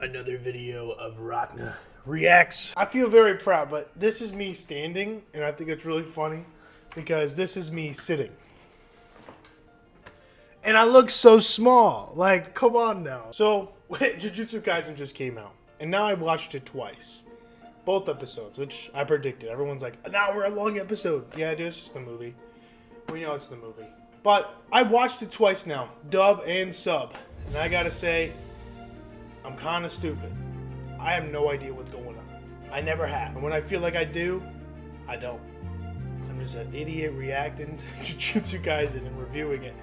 Another video of Rachna reacts. I feel very proud, but this is me standing, and I think it's really funny because this is me sitting. And I look so small. Like, come on now. So, Jujutsu Kaisen just came out, and now I watched it twice. Both episodes, which I predicted. Everyone's like, an hour-long episode. Yeah, it is just a movie. We know it's the movie. But I watched it twice now, dub and sub. And I gotta say, I'm kind of stupid. I have no idea what's going on. I never have. And when I feel like I do, I don't. I'm just an idiot reacting to Jujutsu Kaisen and reviewing it.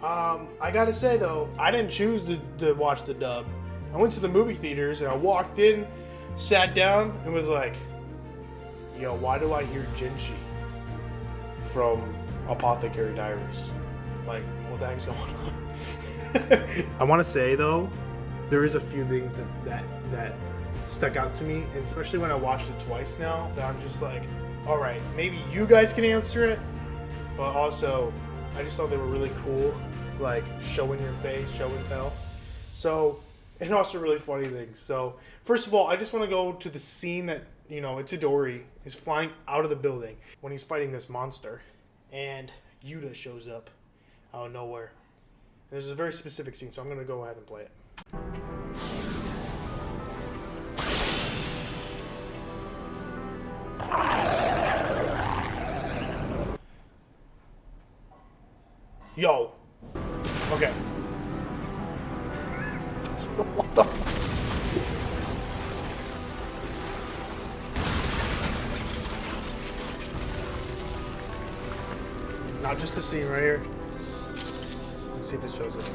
I gotta say though, I didn't choose to watch the dub. I went to the movie theaters and I walked in, sat down, and was like, yo, why do I hear Jinshi from Apothecary Diaries? Like, what the heck's going on? I want to say though, there is a few things that stuck out to me, and especially when I watched it twice now, that I'm just like, all right, maybe you guys can answer it, but also I just thought they were really cool, like showing your face, show and tell. So, and also really funny things. So, first of all, I just want to go to the scene that, you know, Itadori is flying out of the building when he's fighting this monster, and Yuta shows up out of nowhere. And there's a very specific scene, so I'm going to go ahead and play it. Yo. Okay. What the f- Not just the scene right here. Let's see if it shows it.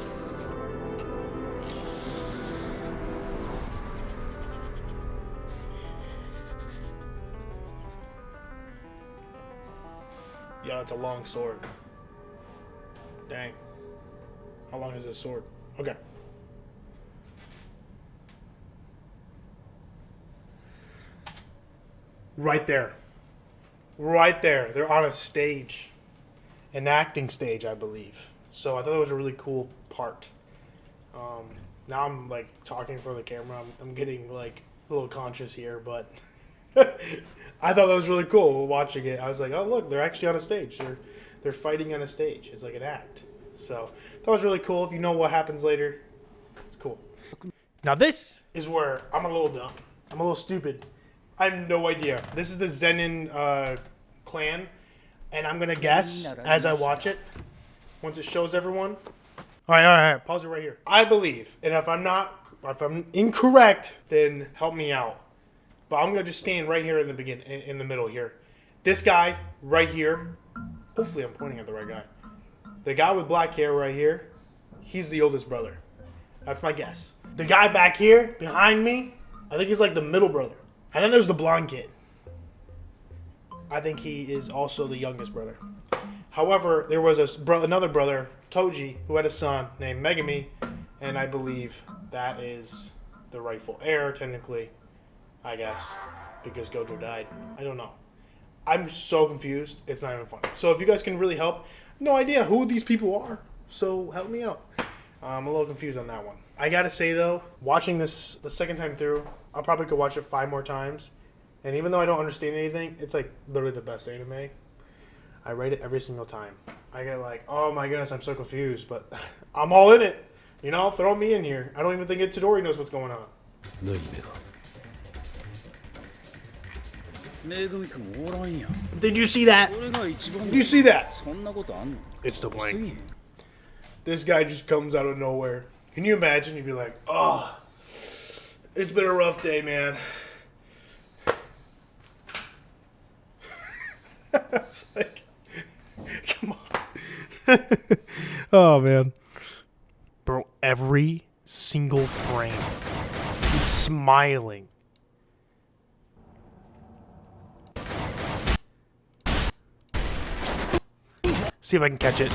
Yo, it's a long sword. Dang. How long is this sword? Okay. Right there. Right there. They're on a stage. An acting stage, I believe. So I thought it was a really cool part. Now I'm like talking for the camera. I'm getting like a little conscious here, but I thought that was really cool watching it. I was like, oh look, they're actually on a stage. They're fighting on a stage. It's like an act. So that was really cool. If you know what happens later, it's cool. Now this is where I'm a little dumb. I'm a little stupid. I have no idea. This is the Zenin clan, and I'm gonna guess as I watch it. Once it shows everyone. All right. Pause it right here. I believe, and if I'm incorrect, then help me out. But I'm gonna just stand right here in the middle here. This guy right here. Hopefully, I'm pointing at the right guy. The guy with black hair right here. He's the oldest brother. That's my guess. The guy back here behind me. I think he's like the middle brother. And then there's the blonde kid. I think he is also the youngest brother. However, there was another brother, Toji, who had a son named Megami, and I believe that is the rightful heir, technically, I guess, because Gojo died. I don't know. I'm so confused, it's not even funny. So if you guys can really help, no idea who these people are, so help me out. I'm a little confused on that one. I gotta say though, watching this the second time through, I'll probably could watch it 5 more times. And even though I don't understand anything, it's like literally the best anime. I rate it every single time. I get like, oh my goodness, I'm so confused, but I'm all in it. You know, throw me in here. I don't even think Itadori knows what's going on. Did you see that? Did you see that? It's still playing. This guy just comes out of nowhere. Can you imagine? You'd be like, oh, it's been a rough day, man. It's like, come on. Oh, man. Bro, every single frame, he's smiling. See if I can catch it.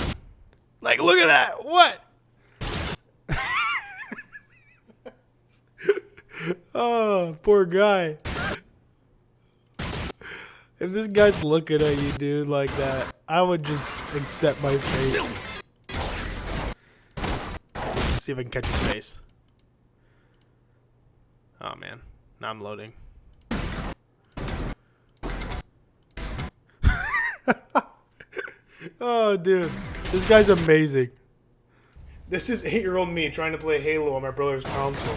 Like, look at that. What? Oh, poor guy. If this guy's looking at you, dude, like that, I would just accept my fate. See if I can catch his face. Oh, man. Now I'm loading. Oh, dude. This guy's amazing. This is 8-year-old me trying to play Halo on my brother's console.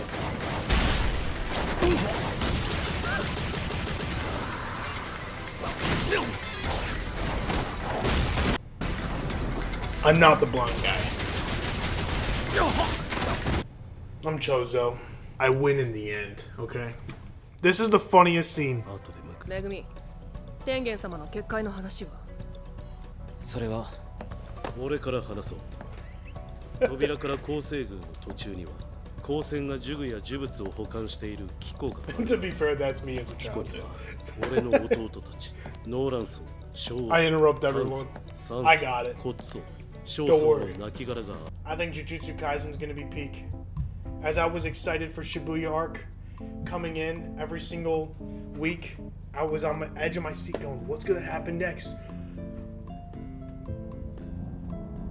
I'm not the blind guy. I'm Chozo. I win in the end, okay? This is the funniest scene. めぐみ、天元様の結界の話はそれは俺から話そう。扉から構成軍の途中には光線が呪具や呪物を保管している機構がある。To be fair, that's me as a child too. 俺の弟たち、ノーランソー、ショウ、 I interrupt everyone. I got it. コツソー、ショウ Don't ソー worry. の亡骸が I think Jujutsu Kaisen is going to be peak. As I was excited for Shibuya arc coming in every single week, I was on the edge of my seat going, what's going to happen next?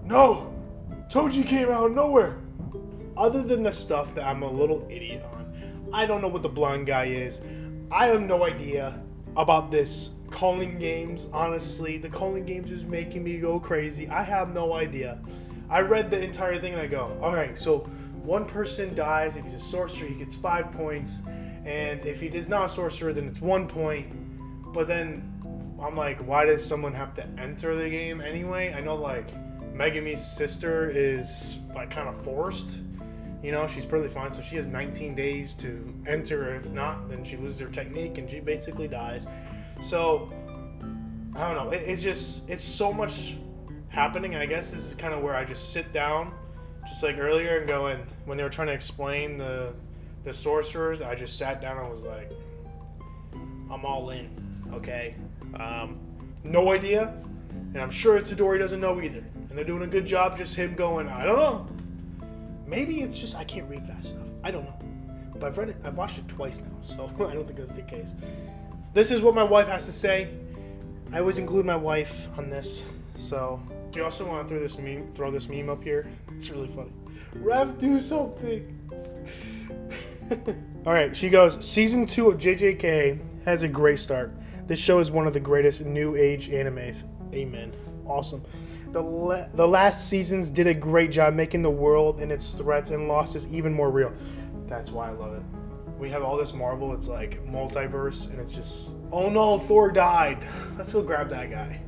No! Toji came out of nowhere! Other than the stuff that I'm a little idiot on, I don't know what the blind guy is. I have no idea about this calling games. Honestly, the calling games is making me go crazy. I have no idea. I read the entire thing and I go, alright, so one person dies. If he's a sorcerer, he gets 5 points. And if he is not a sorcerer, then it's 1 point. But then I'm like, why does someone have to enter the game anyway? I know, like, Megumi's sister is, like, kind of forced. You know, she's perfectly fine. So she has 19 days to enter. If not, then she loses her technique and she basically dies. So, I don't know. It's so much happening. And I guess this is kind of where I just sit down, just like earlier, and going, when they were trying to explain the sorcerers, I just sat down and was like, I'm all in, okay? No idea, and I'm sure Itadori doesn't know either. And they're doing a good job, just him going, I don't know. Maybe it's just I can't read fast enough. I don't know. But I've watched it twice now, so I don't think that's the case. This is what my wife has to say. I always include my wife on this, so. Do you also want to throw this meme up here? It's really funny. Rev, do something. Alright, she goes, Season 2 of JJK has a great start. This show is one of the greatest new age animes. Amen. Awesome. The last seasons did a great job making the world and its threats and losses even more real. That's why I love it. We have all this Marvel, it's like multiverse, and it's just, oh no, Thor died. Let's go grab that guy.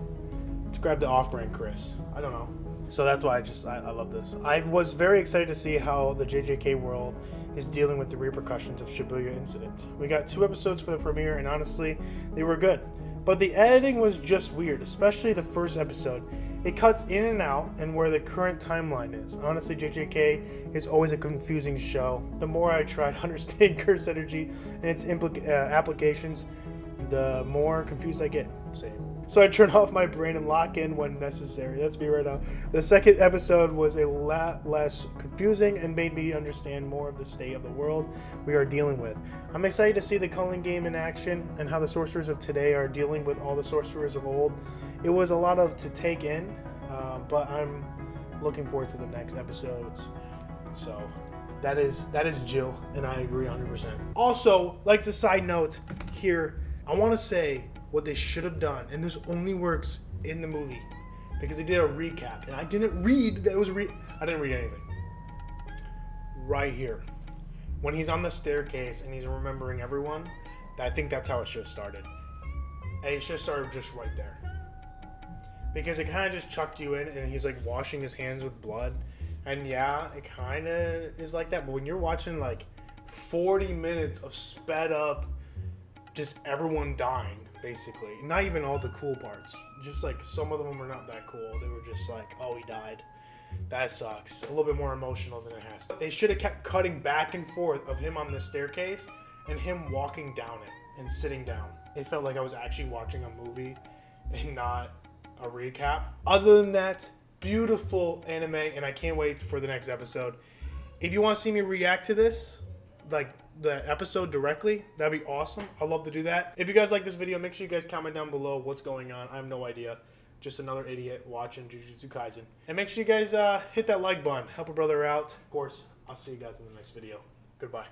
Let's grab the off-brand Chris. I don't know. So that's why I love this. I was very excited to see how the JJK world is dealing with the repercussions of Shibuya incident. We got 2 episodes for the premiere, and honestly, they were good. But the editing was just weird, especially the first episode. It cuts in and out and where the current timeline is. Honestly, JJK is always a confusing show. The more I try to understand Curse Energy and its applications, the more confused I get. Same. So I turn off my brain and lock in when necessary. That's me right now. The second episode was a lot less confusing and made me understand more of the state of the world we are dealing with. I'm excited to see the culling game in action and how the sorcerers of today are dealing with all the sorcerers of old. It was a lot to take in, but I'm looking forward to the next episodes. So that is Jill, and I agree 100%. Also, like a side note here, I want to say what they should have done, and this only works in the movie because they did a recap, and I didn't read that it was I didn't read anything. Right here, when he's on the staircase and he's remembering everyone, I think that's how it should have started. And it should have started just right there, because it kind of just chucked you in, and he's like washing his hands with blood, and yeah, it kind of is like that. But when you're watching like 40 minutes of sped up, just everyone dying. Basically, not even all the cool parts. Just like some of them were not that cool. They were just like, oh, he died. That sucks. A little bit more emotional than it has to. They should have kept cutting back and forth of him on the staircase and him walking down it and sitting down. It felt like I was actually watching a movie and not a recap. Other than that, beautiful anime, and I can't wait for the next episode. If you want to see me react to this, like the episode directly, that'd be awesome. I'd love to do that. If you guys like this video, make sure you guys comment down below what's going on. I have no idea. Just another idiot watching Jujutsu Kaisen. And make sure you guys hit that like button. Help a brother out. Of course, I'll see you guys in the next video. Goodbye.